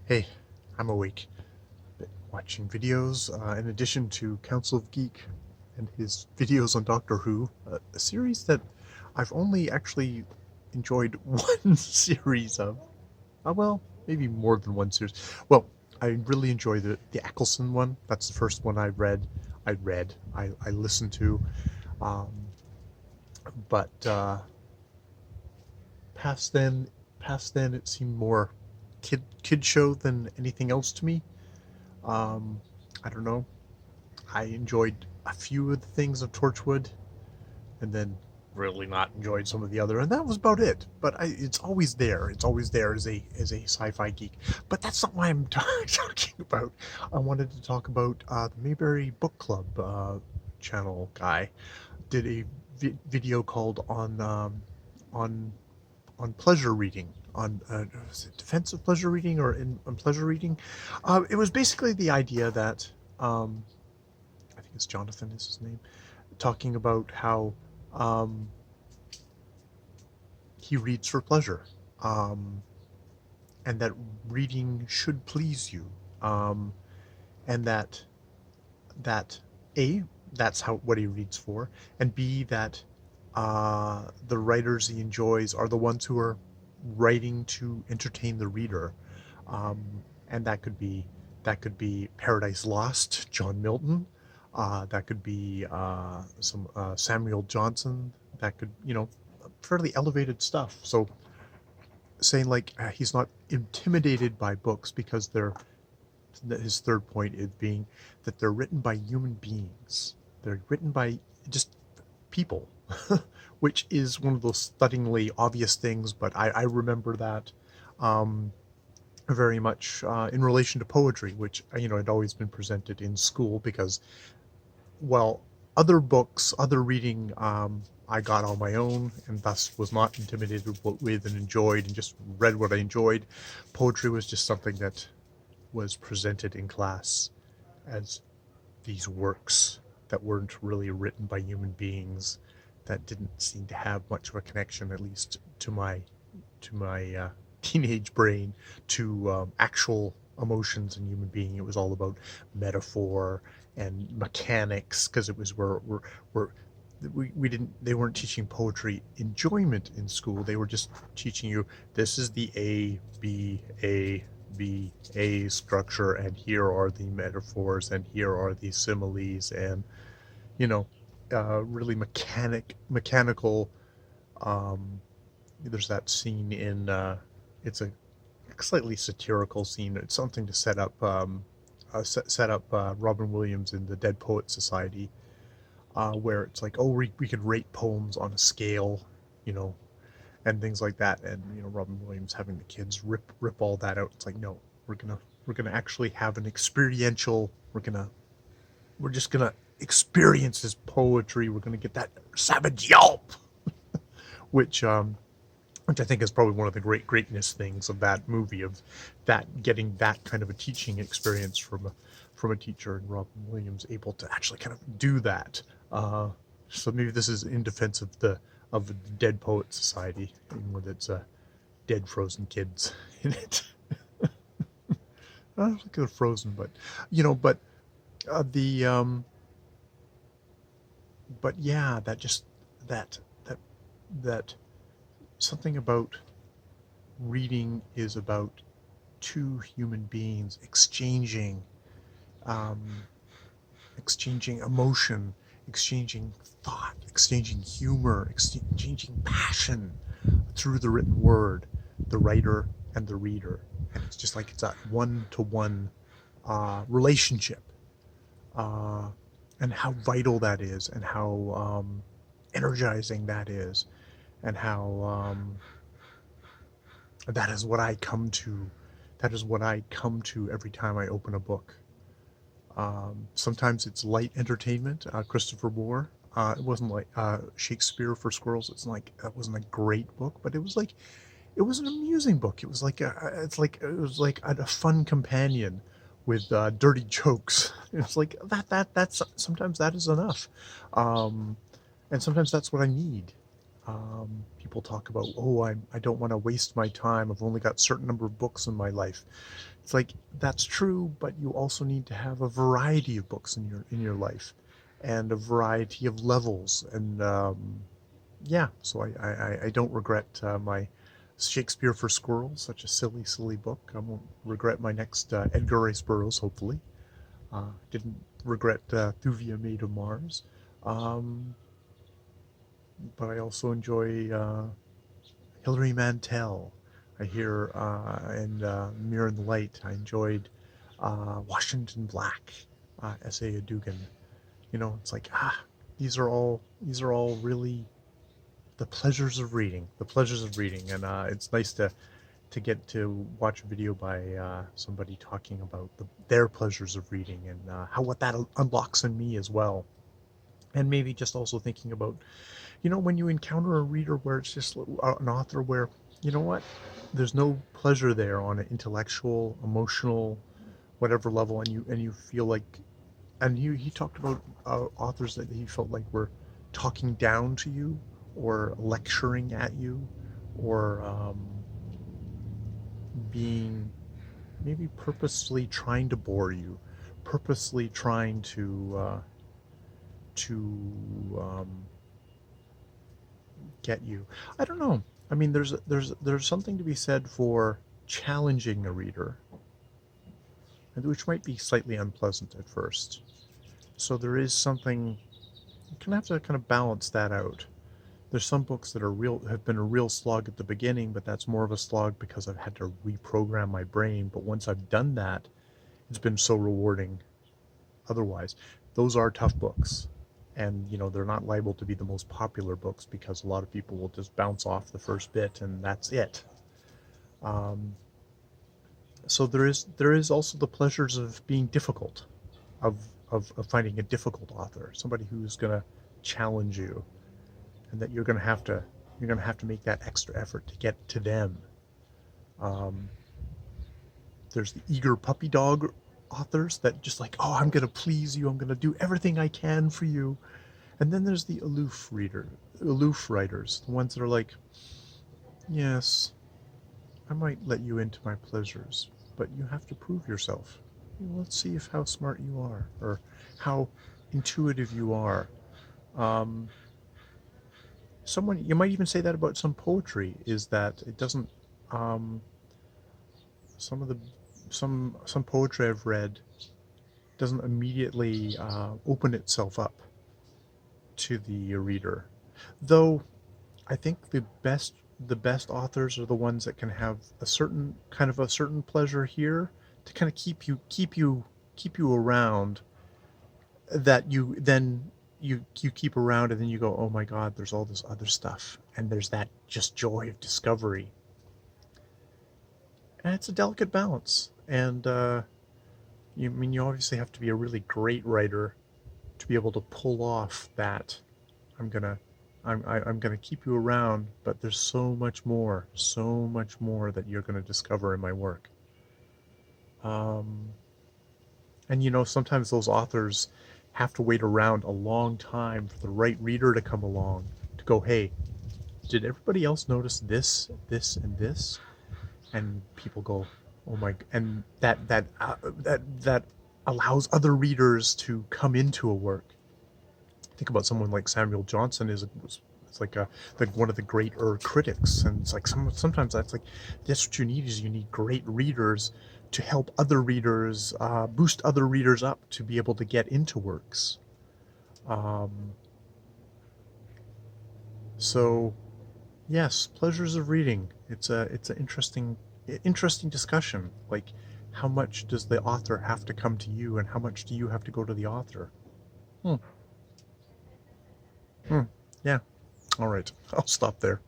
Hey, I'm awake. Been watching videos, in addition to Council of Geek and his videos on Doctor Who, a series that I've only actually enjoyed one series of. Well, maybe more than one series. Well, I really enjoy the Eccleston one. That's the first one I read. I listened to. Um, but past then, past then, it seemed more kid show than anything else to me. Um, I don't know. I enjoyed a few of the things of Torchwood, and then really not enjoyed some of the other, and that was about it. But it's always there. It's always there as a sci-fi geek. But that's not what I'm talking about. I wanted to talk about the Mayberry Book Club channel guy did a video called on on pleasure reading. On was it defensive pleasure reading or on pleasure reading? It was basically the idea that I think it's Jonathan is his name, talking about how um, he reads for pleasure, um, and that reading should please you, um, and that a that's how what he reads for, and b that the writers he enjoys are the ones who are writing to entertain the reader, um, and that could be Paradise Lost, John Milton. That could be some Samuel Johnson. That could, fairly elevated stuff. So saying like he's not intimidated by books because they're his third point is being that they're written by human beings. They're written by just people, which is one of those stunningly obvious things. But I remember that um, very much in relation to poetry, which had always been presented in school because, well, other books, other reading, I got on my own and thus was not intimidated with and enjoyed and just read what I enjoyed. Poetry was just something that was presented in class as these works that weren't really written by human beings, that didn't seem to have much of a connection, at least to my teenage brain, to actual emotions and human being. It was all about metaphor and mechanics because it was where we didn't they weren't teaching poetry enjoyment in school. They were just teaching you this is the A structure, and here are the metaphors, and here are the similes, and you know really mechanical. um there's that scene in it's a slightly satirical scene. It's something to set up set up Robin Williams in the Dead Poet Society, where it's like, oh, we could rate poems on a scale, you know, and things like that. And Robin Williams having the kids rip all that out. It's like, no, we're gonna actually have an experiential. We're just gonna experience this poetry. We're gonna get that savage yelp, which which I think is probably one of the greatness things of that movie, of that getting that kind of a teaching experience from a teacher, and Robin Williams able to actually kind of do that. So maybe this is in defense of the Dead Poet Society, with its dead frozen kids in it. I don't think they're frozen, but but the but yeah, that just that that that something about reading is about two human beings um, exchanging emotion, exchanging thought, exchanging humor, exchanging passion through the written word, the writer and the reader. And it's just like it's a one-to-one relationship, uh, and how vital that is, and how energizing that is, and how that is what I come to. That is what I come to every time I open a book. Sometimes it's light entertainment. Christopher Moore. It wasn't like Shakespeare for Squirrels. It's like that wasn't a great book, but it was like it was an amusing book. It was like it was like a fun companion with dirty jokes. It's like that's sometimes that is enough, and sometimes that's what I need. People talk about, oh, I don't want to waste my time. I've only got a certain number of books in my life. It's like, that's true, but you also need to have a variety of books in your life, and a variety of levels. And yeah, so I don't regret my Shakespeare for Squirrels, such a silly book. I won't regret my next Edgar Rice Burroughs, hopefully. Didn't regret Thuvia Maid of Mars. Um, but I also enjoy Hilary Mantel. I hear and Mirror in the Light. I enjoyed Washington Black, S.A. Dugan. You know, it's like these are all really the pleasures of reading. The pleasures of reading, and it's nice to get to watch a video by somebody talking about their pleasures of reading, and how what that unlocks in me as well. And maybe just also thinking about, you know, when you encounter a reader where it's just an author where, you know what, there's no pleasure there on an intellectual, emotional, whatever level, and you feel like, and he talked about authors that he felt like were talking down to you, or lecturing at you, or being maybe purposely trying to bore you, purposely trying to get you. I don't know. I mean, there's something to be said for challenging a reader, which might be slightly unpleasant at first. So there is something, you kind of have to kind of balance that out. There's some books that have been a real slog at the beginning, but that's more of a slog because I've had to reprogram my brain. But once I've done that, it's been so rewarding. Otherwise, those are tough books, and you know, they're not liable to be the most popular books because a lot of people will just bounce off the first bit and that's it. Um, so there is also the pleasures of being difficult, of of finding a difficult author, somebody who's going to challenge you, and that you're going to have to make that extra effort to get to them. Um, there's the eager puppy dog authors that just like, oh, I'm going to please you, I'm going to do everything I can for you. And then there's the aloof writers, the ones that are like, yes, I might let you into my pleasures, but you have to prove yourself. Let's see if how smart you are, or how intuitive you are. Um, Someone, you might even say that about some poetry, is that it doesn't. Um, some of the some poetry I've read doesn't immediately open itself up to the reader, though I think the best authors are the ones that can have a certain pleasure here to kind of keep you around, that you keep around, and then you go, oh my god, there's all this other stuff, and there's that just joy of discovery. And it's a delicate balance, and you obviously have to be a really great writer to be able to pull off that. I'm gonna I'm gonna keep you around, but there's so much more that you're gonna discover in my work. Um, and you know, sometimes those authors have to wait around a long time for the right reader to come along to go, hey, did everybody else notice this, this, and this? And people go, oh my, and that allows other readers to come into a work. Think about someone like Samuel Johnson it's like one of the great critics, and it's like sometimes that's like, that's what you need, is you need great readers to help other readers, boost other readers up to be able to get into works. Um, so yes, pleasures of reading. It's an interesting discussion. Like, how much does the author have to come to you, and how much do you have to go to the author? Hmm. Hmm. Yeah. All right. I'll stop there.